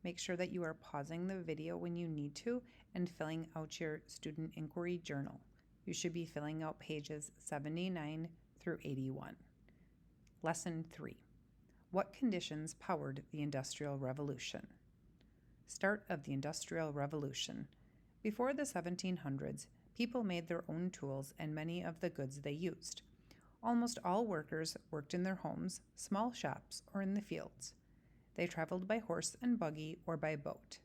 make sure that you are pausing the video when you need to and filling out your student inquiry journal. You should be filling out pages 79 through 81. Lesson 3. What conditions powered the Industrial Revolution? Start of the Industrial Revolution. Before the 1700s, people made their own tools and many of the goods they used. Almost all workers worked in their homes, small shops, or in the fields. They traveled by horse and buggy or by boat.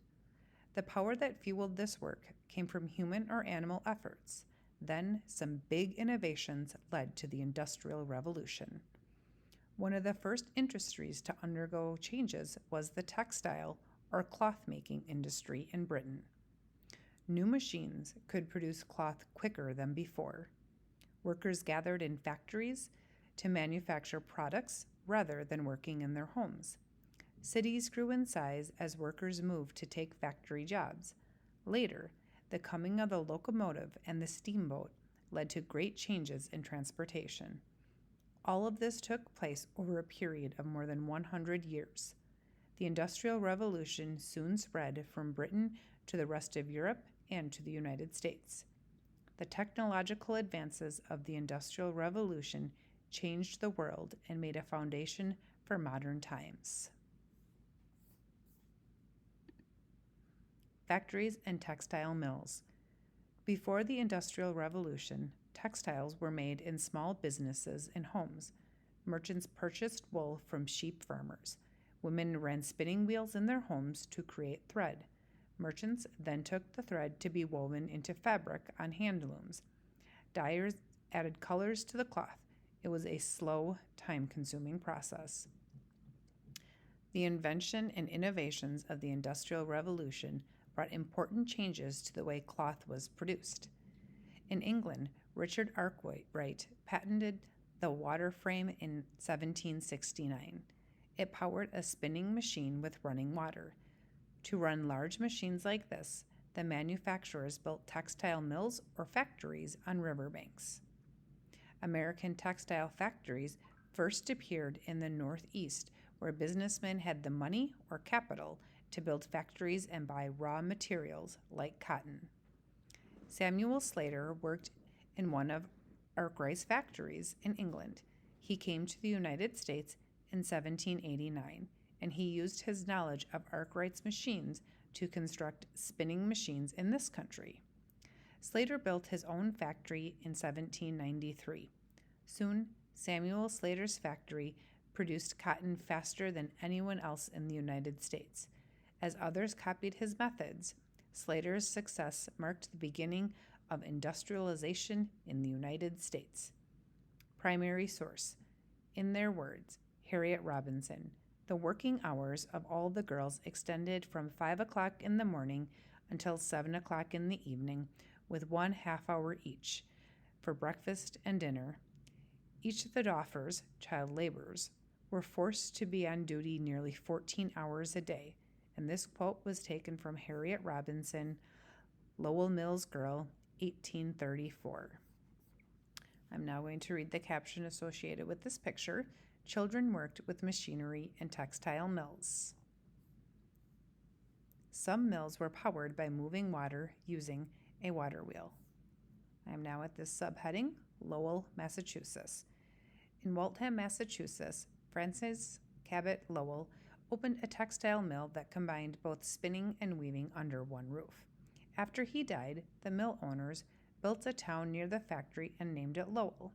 The power that fueled this work came from human or animal efforts. Then, some big innovations led to the Industrial Revolution. One of the first industries to undergo changes was the textile or cloth-making industry in Britain. New machines could produce cloth quicker than before. Workers gathered in factories to manufacture products rather than working in their homes. Cities grew in size as workers moved to take factory jobs. Later, the coming of the locomotive and the steamboat led to great changes in transportation. All of this took place over a period of more than 100 years. The Industrial Revolution soon spread from Britain to the rest of Europe and to the United States. The technological advances of the Industrial Revolution changed the world and made a foundation for modern times. Factories and textile mills. Before the Industrial Revolution, textiles were made in small businesses and homes. Merchants purchased wool from sheep farmers. Women ran spinning wheels in their homes to create thread. Merchants then took the thread to be woven into fabric on hand looms. Dyers added colors to the cloth. It was a slow, time-consuming process. The invention and innovations of the Industrial Revolution brought important changes to the way cloth was produced. In England, Richard Arkwright patented the water frame in 1769. It powered a spinning machine with running water. To run large machines like this, the manufacturers built textile mills or factories on riverbanks. American textile factories first appeared in the Northeast, where businessmen had the money or capital to build factories and buy raw materials like cotton. Samuel Slater worked in one of Arkwright's factories in England. He came to the United States in 1789, and he used his knowledge of Arkwright's machines to construct spinning machines in this country. Slater built his own factory in 1793. Soon, Samuel Slater's factory produced cotton faster than anyone else in the United States. As others copied his methods, Slater's success marked the beginning of industrialization in the United States. Primary source. In their words, Harriet Robinson, the working hours of all the girls extended from 5 o'clock in the morning until 7 o'clock in the evening, with 1 half-hour each for breakfast and dinner. Each of the Doffers, child laborers, were forced to be on duty nearly 14 hours a day, and this quote was taken from Harriet Robinson, Lowell Mills Girl, 1834. I'm now going to read the caption associated with this picture. Children worked with machinery and textile mills. Some mills were powered by moving water using a water wheel. I am now at this subheading, Lowell, Massachusetts. In Waltham, Massachusetts, Francis Cabot Lowell opened a textile mill that combined both spinning and weaving under one roof. After he died, the mill owners built a town near the factory and named it Lowell.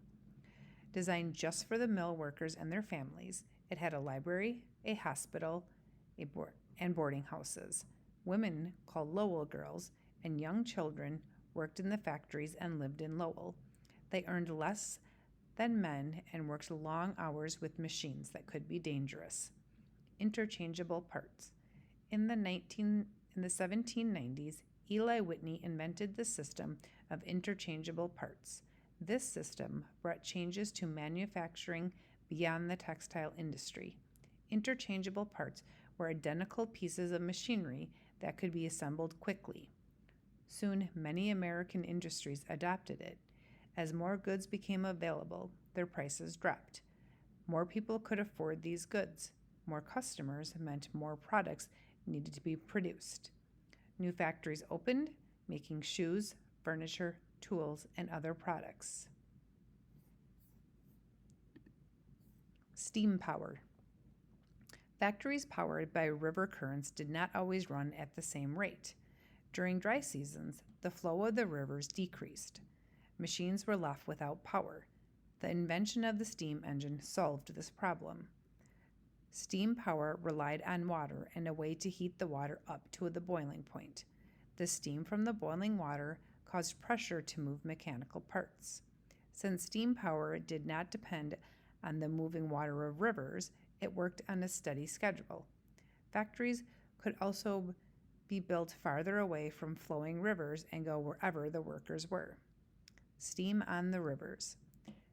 Designed just for the mill workers and their families, it had a library, a hospital, and boarding houses. Women, called Lowell girls, and young children worked in the factories and lived in Lowell. They earned less than men and worked long hours with machines that could be dangerous. Interchangeable parts. In the 1790s, Eli Whitney invented the system of interchangeable parts. This system brought changes to manufacturing beyond the textile industry. Interchangeable parts were identical pieces of machinery that could be assembled quickly. Soon, many American industries adopted it. As more goods became available, their prices dropped. More people could afford these goods. More customers meant more products needed to be produced. New factories opened, making shoes, furniture, tools, and other products. Steam power. Factories powered by river currents did not always run at the same rate. During dry seasons, the flow of the rivers decreased. Machines were left without power. The invention of the steam engine solved this problem. Steam power relied on water and a way to heat the water up to the boiling point. The steam from the boiling water caused pressure to move mechanical parts. Since steam power did not depend on the moving water of rivers, it worked on a steady schedule. Factories could also be built farther away from flowing rivers and go wherever the workers were. Steam on the rivers.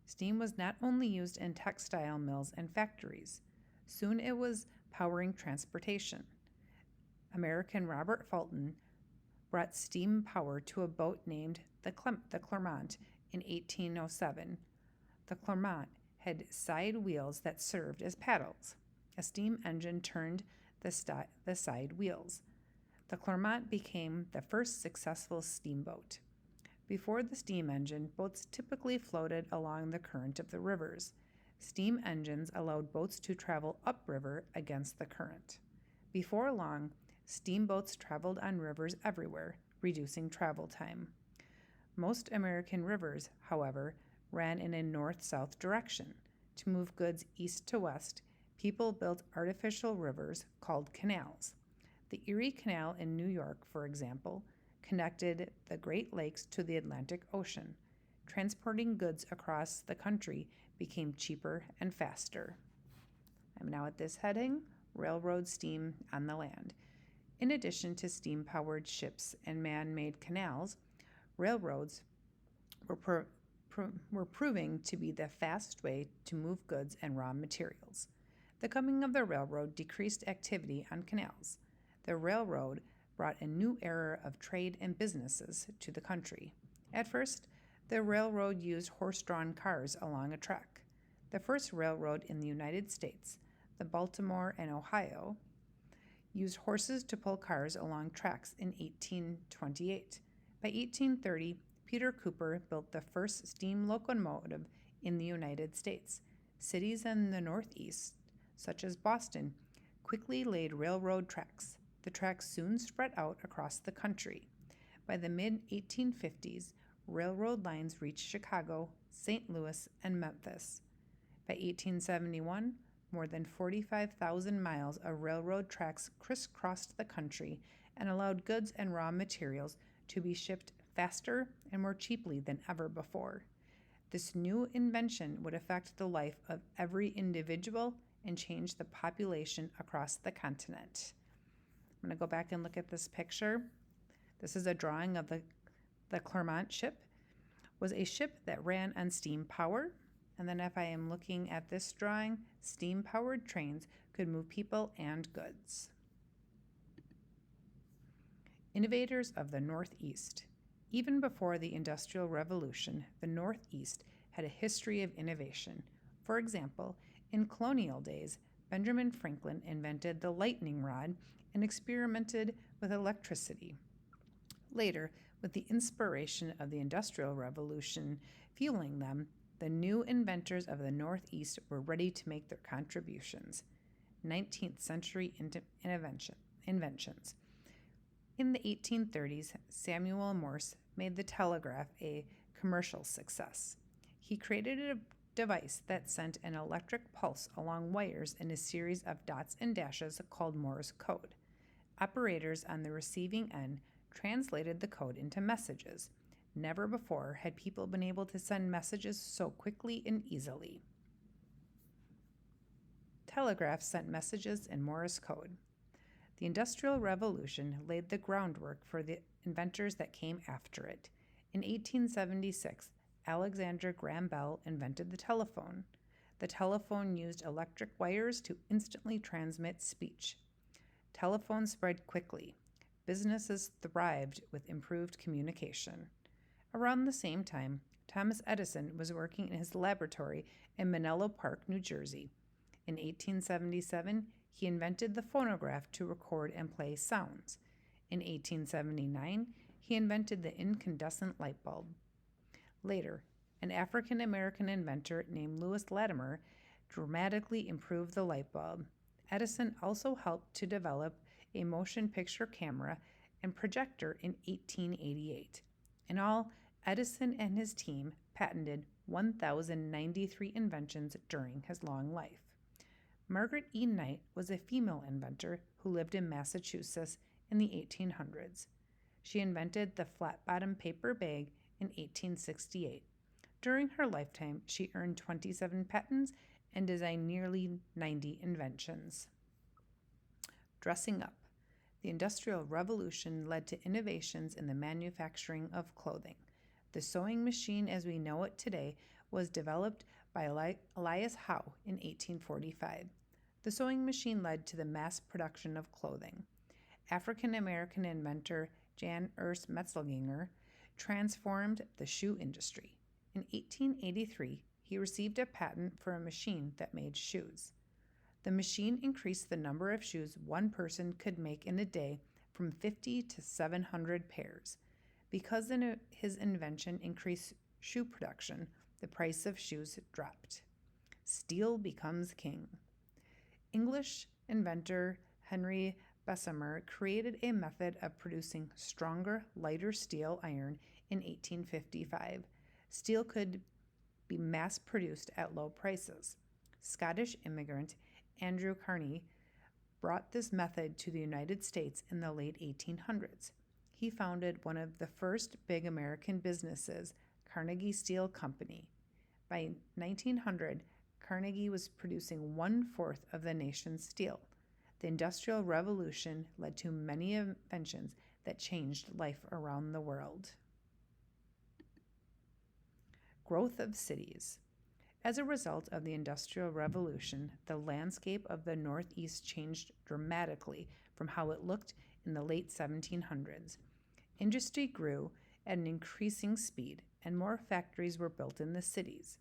Steam was not only used in textile mills and factories. Soon it was powering transportation. American Robert Fulton brought steam power to a boat named the Clermont in 1807. The Clermont had side wheels that served as paddles. A steam engine turned the side wheels. The Clermont became the first successful steamboat. Before the steam engine, boats typically floated along the current of the rivers. Steam engines allowed boats to travel upriver against the current. Before long, steamboats traveled on rivers everywhere, reducing travel time. Most American rivers, however, ran in a north-south direction. To move goods east to west, people built artificial rivers called canals. The Erie Canal in New York, for example, connected the Great Lakes to the Atlantic Ocean. Transporting goods across the country became cheaper and faster. I'm now at this heading, railroad steam on the land. In addition to steam-powered ships and man-made canals, railroads were proving to be the fastest way to move goods and raw materials. The coming of the railroad decreased activity on canals. The railroad brought a new era of trade and businesses to the country. At first, the railroad used horse-drawn cars along a track. The first railroad in the United States, the Baltimore and Ohio, used horses to pull cars along tracks in 1828. By 1830, Peter Cooper built the first steam locomotive in the United States. Cities in the Northeast, such as Boston, quickly laid railroad tracks. The tracks soon spread out across the country. By the mid-1850s, railroad lines reached Chicago, St. Louis, and Memphis. By 1871, more than 45,000 miles of railroad tracks crisscrossed the country and allowed goods and raw materials to be shipped faster and more cheaply than ever before. This new invention would affect the life of every individual and change the population across the continent. I'm going to go back and look at this picture. This is a drawing of the Clermont ship. It was a ship that ran on steam power. And then if I am looking at this drawing, steam-powered trains could move people and goods. Innovators of the Northeast. Even before the Industrial Revolution, the Northeast had a history of innovation. For example, in colonial days, Benjamin Franklin invented the lightning rod and experimented with electricity. Later, with the inspiration of the Industrial Revolution fueling them, the new inventors of the Northeast were ready to make their contributions. 19th century inventions. In the 1830s, Samuel Morse made the telegraph a commercial success. He created a device that sent an electric pulse along wires in a series of dots and dashes called Morse code. Operators on the receiving end translated the code into messages. Never before had people been able to send messages so quickly and easily. Telegraphs sent messages in Morse code. The Industrial Revolution laid the groundwork for the inventors that came after it. In 1876, Alexander Graham Bell invented the telephone. The telephone used electric wires to instantly transmit speech. Telephones spread quickly. Businesses thrived with improved communication. Around the same time, Thomas Edison was working in his laboratory in Menlo Park, New Jersey. In 1877, He invented the phonograph to record and play sounds. In 1879, he invented the incandescent light bulb. Later, an African American inventor named Lewis Latimer dramatically improved the light bulb. Edison also helped to develop a motion picture camera and projector in 1888. In all, Edison and his team patented 1,093 inventions during his long life. Margaret E. Knight was a female inventor who lived in Massachusetts in the 1800s. She invented the flat-bottom paper bag in 1868. During her lifetime, she earned 27 patents and designed nearly 90 inventions. Dressing up. The Industrial Revolution led to innovations in the manufacturing of clothing. The sewing machine as we know it today was developed by Elias Howe in 1845. The sewing machine led to the mass production of clothing. African American inventor Jan Urs Metzelginger transformed the shoe industry. In 1883, he received a patent for a machine that made shoes. The machine increased the number of shoes one person could make in a day from 50 to 700 pairs. Because his invention increased shoe production, the price of shoes dropped. Steel becomes king. English inventor Henry Bessemer created a method of producing stronger, lighter steel iron in 1855. Steel could be mass-produced at low prices. Scottish immigrant Andrew Carnegie brought this method to the United States in the late 1800s. He founded one of the first big American businesses, Carnegie Steel Company. By 1900, Carnegie was producing 1/4 of the nation's steel. The Industrial Revolution led to many inventions that changed life around the world. Growth of cities. As a result of the Industrial Revolution, the landscape of the Northeast changed dramatically from how it looked in the late 1700s. Industry grew at an increasing speed, and more factories were built in the cities.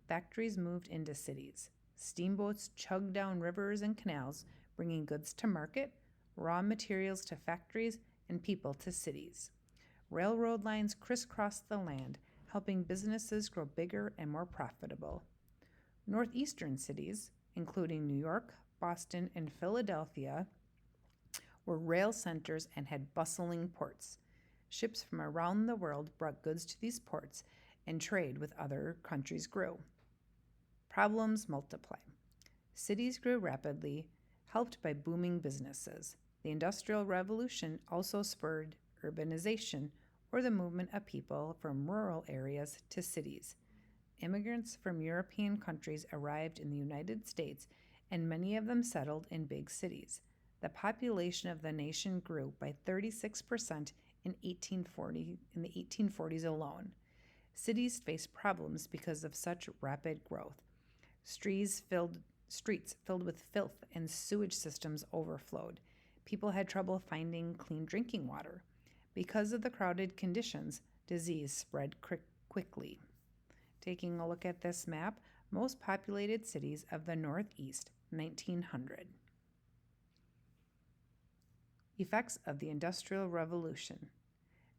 Factories moved into cities. Steamboats chugged down rivers and canals, bringing goods to market, raw materials to factories, and people to cities. Railroad lines crisscrossed the land, helping businesses grow bigger and more profitable. Northeastern cities, including New York, Boston, and Philadelphia, were rail centers and had bustling ports. Ships from around the world brought goods to these ports, and trade with other countries grew. Problems multiply. Cities grew rapidly, helped by booming businesses. The Industrial Revolution also spurred urbanization, or the movement of people from rural areas to cities. Immigrants from European countries arrived in the United States, and many of them settled in big cities. The population of the nation grew by 36% in the 1840s alone. Cities faced problems because of such rapid growth. Streets filled with filth and sewage systems overflowed. People had trouble finding clean drinking water. Because of the crowded conditions, disease spread quickly. Taking a look at this map, most populated cities of the Northeast, 1900. Effects of the Industrial Revolution.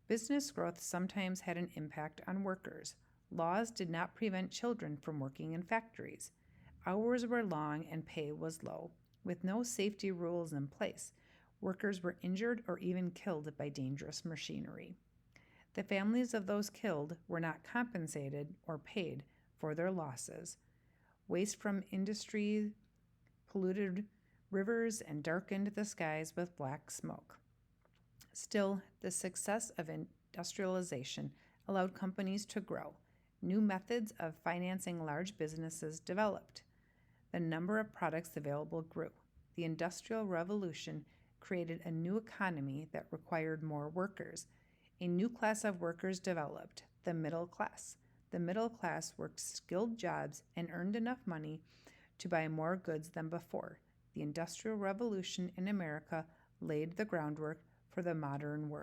Business growth sometimes had an impact on workers. Laws did not prevent children from working in factories. Hours were long and pay was low. With no safety rules in place, workers were injured or even killed by dangerous machinery. The families of those killed were not compensated or paid for their losses. Waste from industry polluted rivers and darkened the skies with black smoke. Still, the success of industrialization allowed companies to grow. New methods of financing large businesses developed. The number of products available grew. The Industrial Revolution created a new economy that required more workers. A new class of workers developed, the middle class. The middle class worked skilled jobs and earned enough money to buy more goods than before. The Industrial Revolution in America laid the groundwork for the modern world.